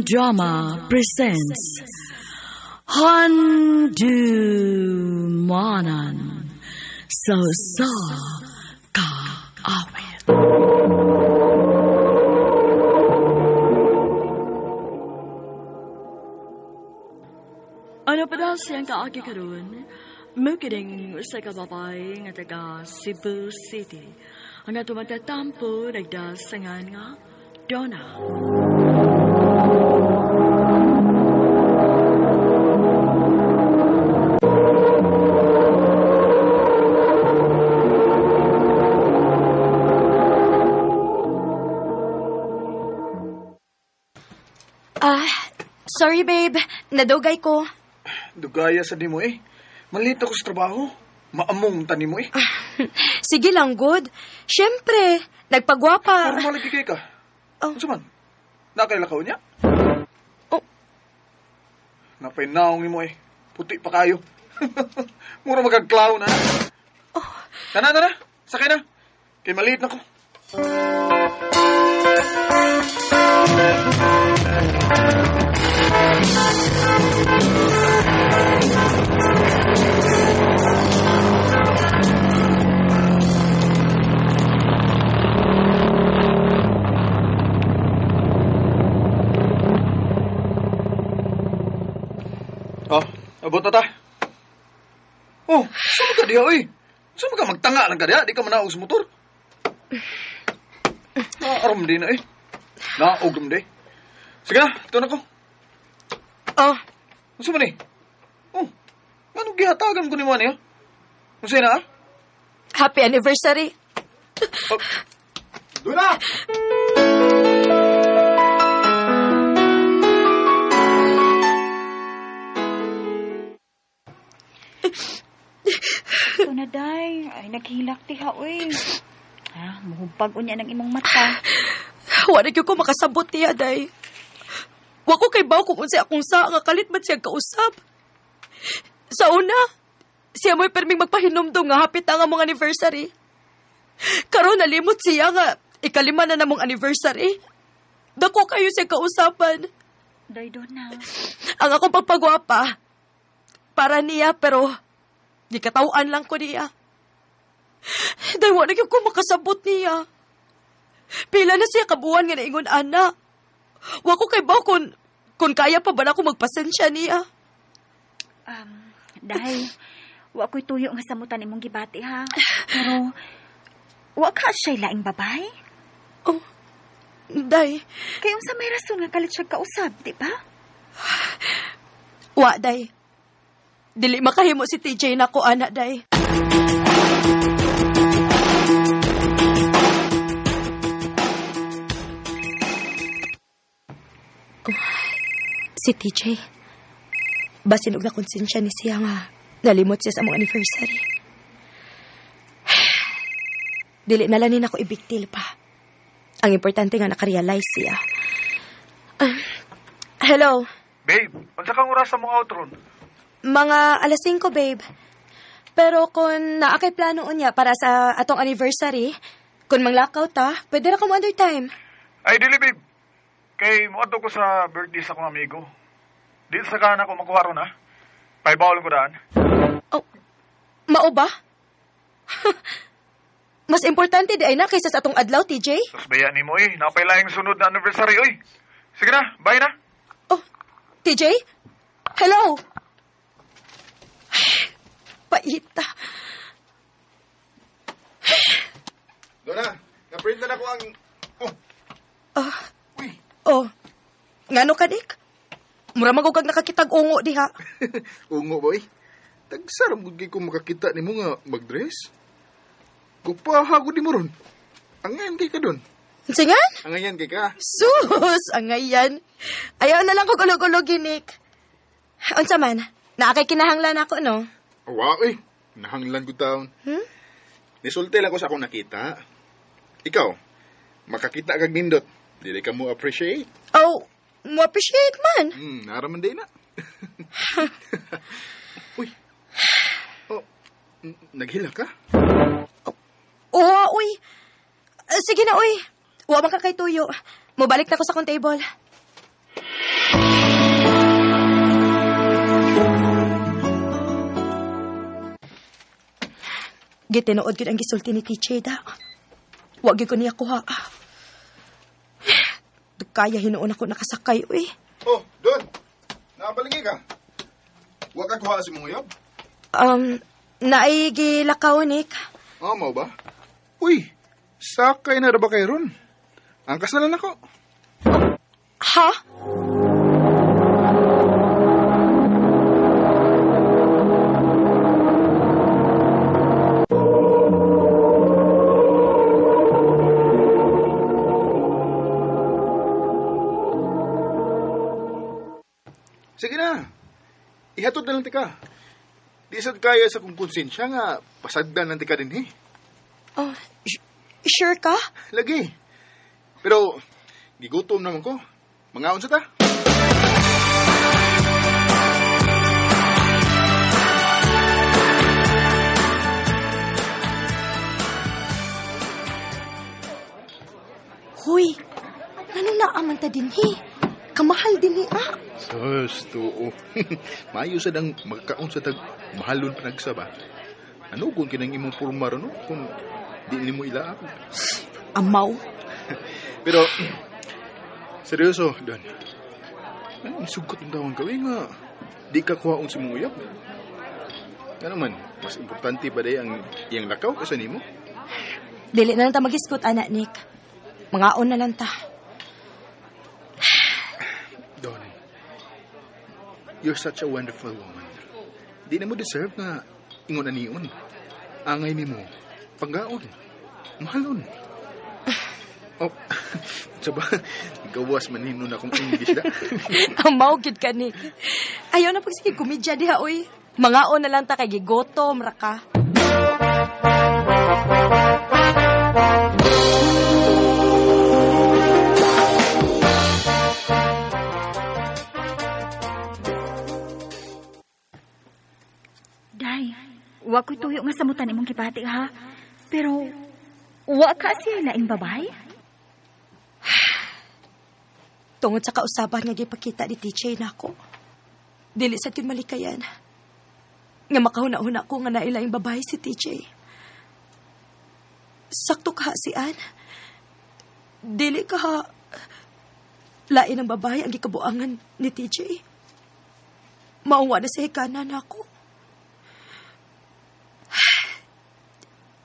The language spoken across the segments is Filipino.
Drama presents Handumanan So Sa Ka Awit. Ano pa daw siyang kaagi karon? Mukiring sa kababay nga taga Cebu City. Ang tumatatampo nagdasangan nga Donna. Sorry babe, nadugay ko. Dugaya sa di mo eh. Malito ko sa trabaho. Maamong tani mo eh. Sige lang, good. Siyempre, nagpagwapa. Pero malagigay ka. Oh. Ano man? Nakailakaw niya? Oh. Napay naong mo eh. Puti pa kayo. Mura magagklaw na. Oh. Tana. Sakay na. Kay maliit na ko. Abot na ta. Saan mo ka diya, oy? Saan mo ka magtanga lang ka diya? Di ka manaog sa motor. Aram din na eh. Naogam din. Sige na, ito na ko. Masa man eh? Anong gihatagan ko ni Manny, ha? Masa na, ha? Happy anniversary. Doon na! Ito na, day. Ay, naghilak ti ha, uy. Muhumpag unya ng imong mata. Wala ko makasabot niya, day. Wako kay baw kung unsa akong sa nga kalit man siya kausap. Sa una, siya mo'y perming magpahinomdong nga hapit ang among anniversary. Karon nalimot siya nga ikalima na namong anniversary. Dako kayo siya kausapan. Day, doon na. Ang akong pagpagwapa, para niya pero di katawaan lang ko niya. Dahil wala ko makasabot niya. Pila na siya kabuhan nga naingon ana. Wako kay baw kung kaya pa ba na ako magpasensya niya. Dahil, wa ko'y tuyo nga samutan imong gibati, ha? Pero, wa ka siya'y laing babay? Day. Kayong sa may rason nga kalit siya kausap, di ba? Wa, day. Dili makahimo si TJ na ko, anak, day. Si TJ. Basinog na konsensya ni siya nga nalimot siya sa mong anniversary. Dili na lanin ako ibigtil pa. Ang importante nga nakarealize siya. Hello? Babe, unsa kang oras sa mong outron? Mga 5:00, babe. Pero kung naakay plano niya para sa atong anniversary, kung manglakaw ta, pwede na ka mo under time. Ay, dili babe. Kay muadto ko sa birthday sa kong amigo. Di sa kana ko makuha ron, ha? Paibawal ko daan. Mao ba? Mas importante di ay na kaysa sa atong adlaw, TJ? Sus, baya ni mo eh. Napailayang sunod na anniversary, oy. Sige na, bye na. TJ? Hello? Paita. Doon na, na-print na ko ang... Uy. Ngano ka, Nick? Mura magugag nakakitag ungo diha. Ungo, boy. Tagsaram gugay ko makakita ni mo nga mag-dress. Kupahagod ni mo ron. Angayan kay ka doon. Singan? Angayan kay ka. Sus, angayan. Ayaw na lang ko gulog-gulog, Nick. Unsa man, naakay kinahanglan ako, no? Awa, eh. Nahanglan ko taon. Nisulti lang ko sa akong nakita. Ikaw, makakita kag nindot. Dili ka mo appreciate. Mo appreciate man. Naraman din na. Uy. Naghila ka? Uy. Sige na, uy. Huwag man ka kay tuyo. Mubalik na ko sa kong table. Gitinuod yun ang gisulti ni Teacher da. Huwag yun ko niya kuha. Kaya hinuon ako nakasakay, uy. Oh, Don. Nakabalingi ka. Huwag ka kuha si mong uyab. Naigilakaw, Nick. Oh, mau ba? Uy, sakay na ba kayo ron? Angkas na lang ako. Ha? Sige na. Ihatod na lang tika. Di sad kaya sa kong konsensya nga pasagdan lang tika din eh. Sure ka? Lagi. Pero, gigutom naman ko. Mangaon sa ta. Hoy, ano na amanta din, Kamahal din, Sus, tuo. Mayo sa dang magkaon sa tag mahalon panagsaba. Ano kung kinang imong purmaro no? Kung di nimo ilaap. Amaw. Pero, seryoso, Don. Ano sugot ang tawang gawin nga? Di ka kuhaon si mong uyab. Ano man, mas importante ba day ang iyang lakaw kasi nimo? Dili na lang ta mag-iskot, anak, Nick. Mangaon na lang ta. Don, you're such a wonderful woman. Di na mo deserve nga ingon anion. Angay nimo, panggaon, mahalon. Oh, saba, gawas manino na akong English da. Amaw, gid ka, Nick. Ayaw na pag sige komedya diha, uy. Mangaon na lang ta kay gigotom ra ka. Day, wa ko'y tuyo nga samutan imong gibati ha. Pero, wa ka siya laing babay? Tungod sa kausaban nga gipakita ni Teacher nako. Dili sad yun malikayan. Nga makahuna-huna ko nga nailaing babae si Teacher. Sakto ka si Ann. Dili ka lain ang babae ang gikabuangan ni Teacher. Mauwa na sa hikanan ako.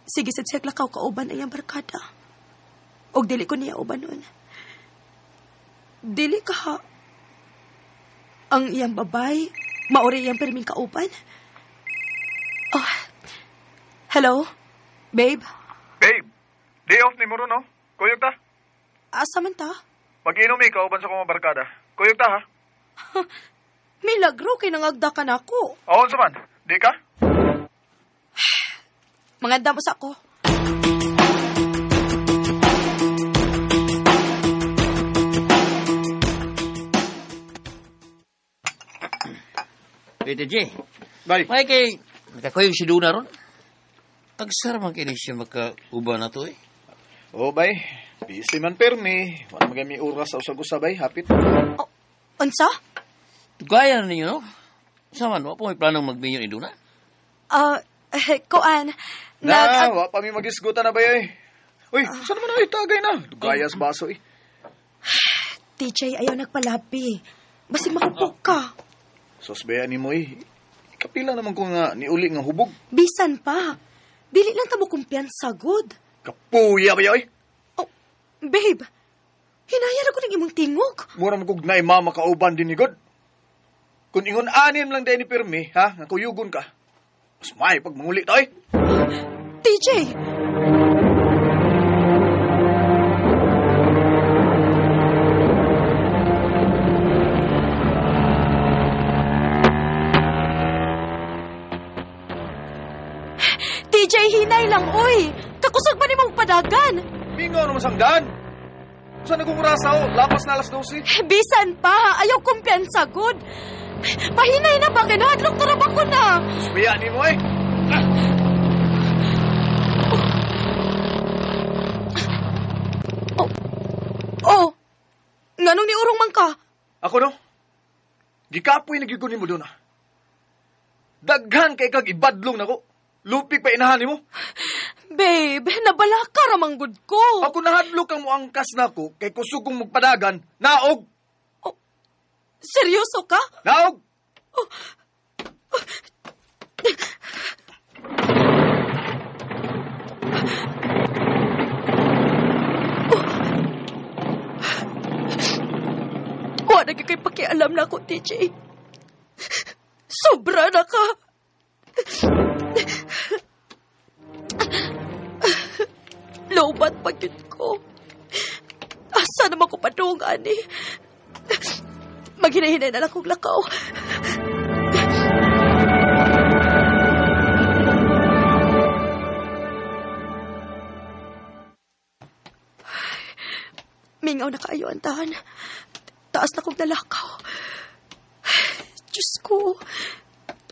Sige sad siya lakaw kauban ang iyang barkada. Og dili ko niya uban nun. Dili ka ang iyang babay, maori iyang perming kauban. Oh, hello? Babe? Babe, day off ni mo ron, no? Kuyog ta. Asa man ta? Mag-inom kauban sa kong barkada. Kuyog ta, ha? Milagro, kinangagda ka na ako. Aon sa man, di ka? Manganda mo sa ako. Tete J, Bay. may kay nakakuyo si Luna ron. Tagsar man kini siya makauba na to eh. Oh, bay. Busy man permi. Wala magami oras sa usag-usabay, hapit. Oh, unsa? Tugaya na ninyo, no? Saman, wa po may planong magminyo ni Luna? Koan. Wa pa mi magisgutan na bay, Uy, saan naman ay tagay na? Dugayas baso, eh. TJ, ayaw nagpalabi. Basi makapok ka. Sos baya ni mo, eh. Kapila naman ko nga niuli nga hubog. Bisan pa. Dili lang tamo kumpiyansa, good. Kapuya ba, eh? Oh, babe. Hinayar ako ng imong tingog. Mura mo kog na mama kauban din ni God. Kung ingon anim lang dahil ni Pirmi, ha? Nga kuyugon ka. Mas may pag manguli to, eh. TJ! TJ, hinay lang, oy! Kakusog ba ni mong padagan? Mingaw naman sanggan. Saan nagkong rasa, oh? Lapas na alas 12. Bisan pa, ayaw kumpiyansa, good. Pahinay na ba? Kinahadlok tarabang ko na. Baya ni mo, eh. Oh, nganong ni urong man ka? Ako, no? Gikapoy nagyugon mo doon, Daghan kay kag ibadlong nako. Lupik pa inahan mo. Babe, nabala ka ramang good ko. Ako nahadlok kang mo angkas nako kay kusog kong magpadagan. Naog! Seryoso ka? Naog! Wala na kay pakialam na ako, TJ. Sobra na ka. Lobat pag yun ko. Asa naman ko padung, ani? Maghinahinay na lang kong lakaw. Mingaw na kayo ang tahan. Taas na kong nalakaw. Diyos ko.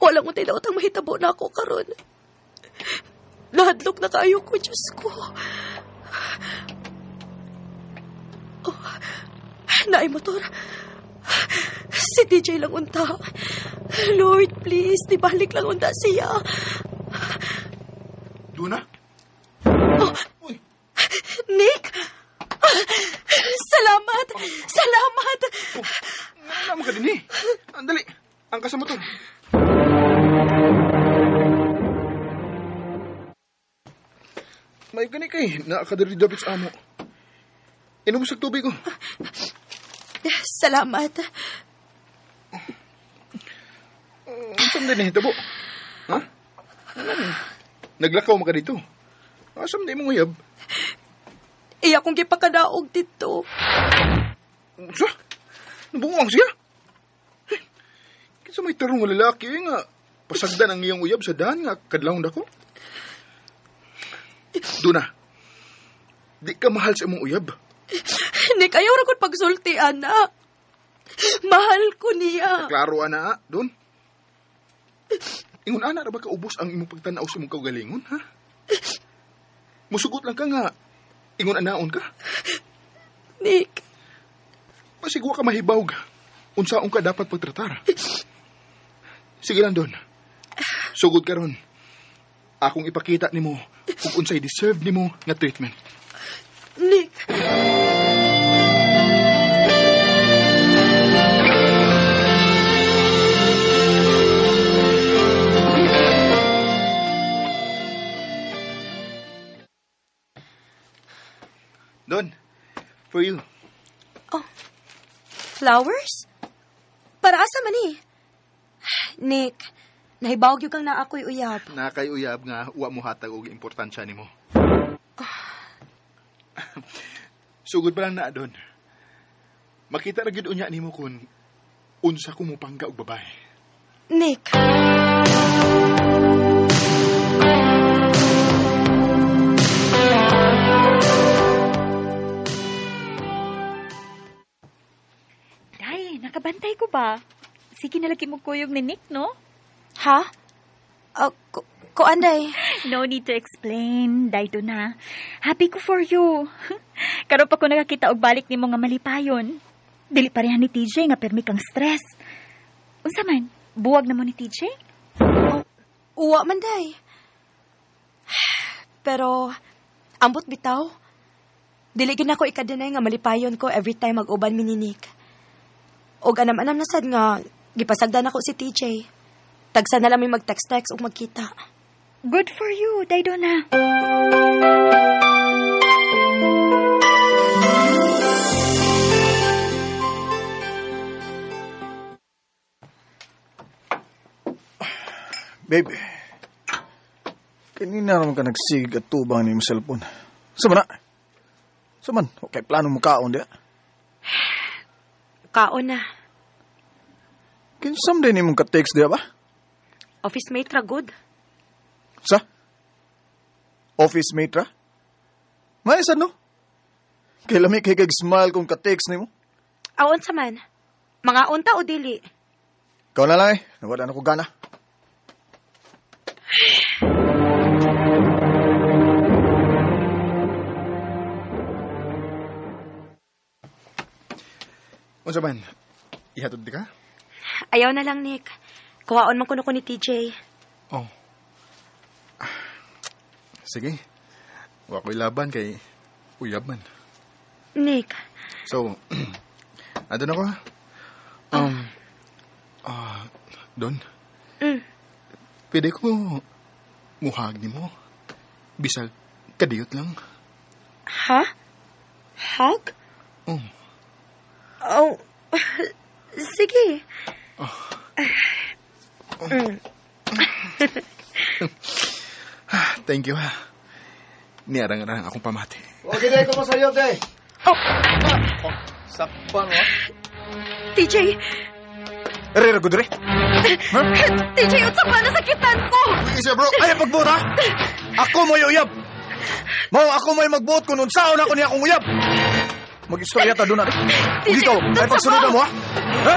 Walang untay na utang mahitabo na ako karon. Nahadlok na kayo ko, Diyos ko. Oh, naay motor. Si DJ lang unta. Lord, please, dibalik lang unta siya. Duna? Oh, Nick! Salamat! Salamat! Alam ka din Andali, angkas sa motor. May gani kay, nakakadari-dabit sa amo. Inom sa tubig ko. Salamat. Asam din hitabo? Ha? Naglakaw mo ka dito. Asam din mong uyab? Iya kong gipakadaog dito. Siya? Nabunguang siya? Kinsa may tarong nga lalaki nga pasagdan ang iyong uyab sa daan nga kadlawon dako? Duna, di ka mahal sa imong uyab. Nick, ayaw ra ko't pagsulti, ana. Mahal ko niya. Klaro, ana, Don. Ingon, ana, ra ba ka ubos ang imong pagtanaw sa imong kaugalingon, ha? Musugot lang ka nga. Ingon, anaon ka. Nick. Pasigwa ka mahibawg. Unsaon ka dapat pagtratar. Sige lang, Don. Sugod ka ron. Akong ipakita nimo kung unsay deserve nimo nga treatment. Nick. Don, for you. Oh, flowers? Para asa man ni? Nick, nahibawag yung kang na ako'y uyab. Nakay uyab nga wa mo hatag og importansya nimo. Sugod pa lang na, Don. Makita ra gyud unya nimo kun unsa ko mo pangga og babae. Nick. Day, nakabantay ko ba? Sige na lagi mo kuyog ni Nick, no? Ha? Ko anday. No need to explain. Day do na. Happy ko for you. Karon pa ko nakakita og balik nimo nga malipayon. Dili pareha ni TJ nga permi kang stress. Unsa man? Buwag na mo ni TJ? Uwa man day. Pero, ambot bitaw. Dili gid nako ikadenay nga malipayon ko every time mag-uban mi ni Nick. Og anam-anam na sad nga gipasagdan ako si TJ. Tagsa na lang may mag-text-text ug magkita. Good for you, Daydona. Baby, kanina naman ka nagsig at tubang ni mo cellphone. Sama na? Saman, okay, plano mo kaon di? Kaon na. Kinsam din mong ka-text di ba? Office mate ra good. Sa? Office mate ra? Maisan no? Kaya lami kay kag-smile kung ka-text ni mo. Aon sa man. Mga unta o dili? Ikaw na lang nawala na ko gana. Unsa man? Ihatod di ka? Ayaw na lang, Nick. Kuhaon man kuno ko ni TJ. Oh. Sige. Wa ko'y laban kay uyab man. Nick. So, adun ako ha? Don? Pwede ko muhag ni mo. Bisag kadiyot lang. Ha? Hug? Oh, sige. Thank you ha. Niarang-arang akong pamati. O, gede ko masayop, day. Sakpan mo? TJ! Rera ko dire. TJ, utsa pa nasakitan ko! Isa bro, ay pagbuot ha. Ako mo uyab. Mao ako mo magbuot kung unsaon ako niya akong uyab. Mag-istorya ta doon na. Ikaw, ay pagsunudan mo ha. Ha?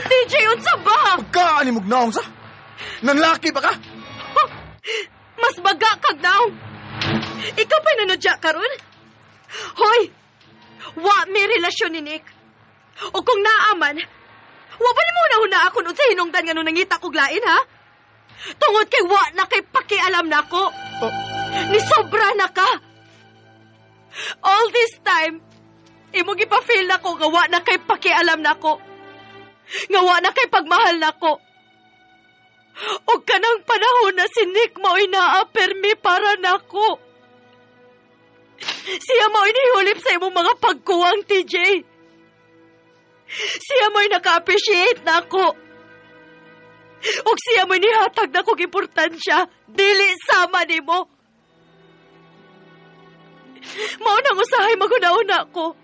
TJ, unsa ba? Pagkaan ni mugnaong sa? Nanlaki ba ka? Mas baga kag daw. Ikaw pa'y nanodya karon? Hoy! Wa may relasyon ni Nick. O kung naaman, wa ba ni mo na ako nun sa hinungdan nga nung nangita kog lain, ha? Tungod kay wa na kay pakialam na ako. Ni sobra na ka. All this time, imo gipa-feel na ko nga wa na kay pakialam na ako. Nga wa na kay pagmahal na ako. O kanang panahon na si Nick mao'y naapermi para nako. Siya mo'y nihulip sa imong mga pagkuwang, TJ. Siya mo'y naka-appreciate na ako. O siya mo'y nihatag na kong importansya, dili sama ni mo. Mao nang usahay magunauna ko.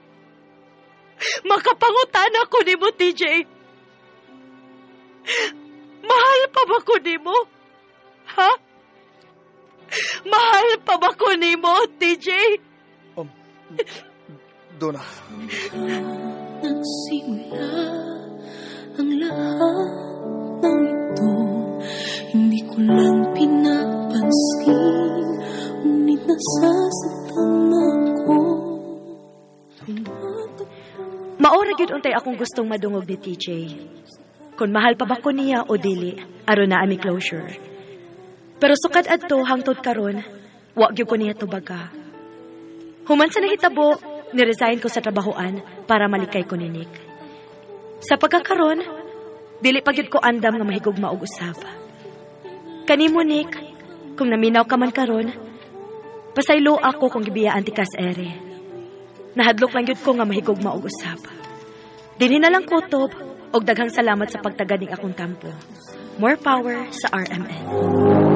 Makapangutan ako ni mo, TJ. Mahal pa ba ko ni mo? Ha? Mahal pa ba ko ni mo, TJ? Doon na. Nagsimula ang lahat ng ito. Hindi ko lang pinapansin, ngunit nasasaktan ako. Maura gyud untay akong gustong madungog ni TJ. Kung mahal pa ba ko niya o dili, aron na ami closure. Pero sukad adto hangtod karon, wa gyud ko niya tubaga. Human sa nahitabo, niresign ko sa trabahoan para malikay ko ni Nick. Sa pagkakaron, dili pa gyud ko andam nga mahigugma og usab. Kanimo, Nick, kung naminaw ka man karon, pasaylo ako kung gibiyaan ti kas ere. Nahadlok lang gyud ko nga mahigugma og usab. Dinhi na lang kutob og daghang salamat sa pagtaganing akong tampo. More power sa RMN.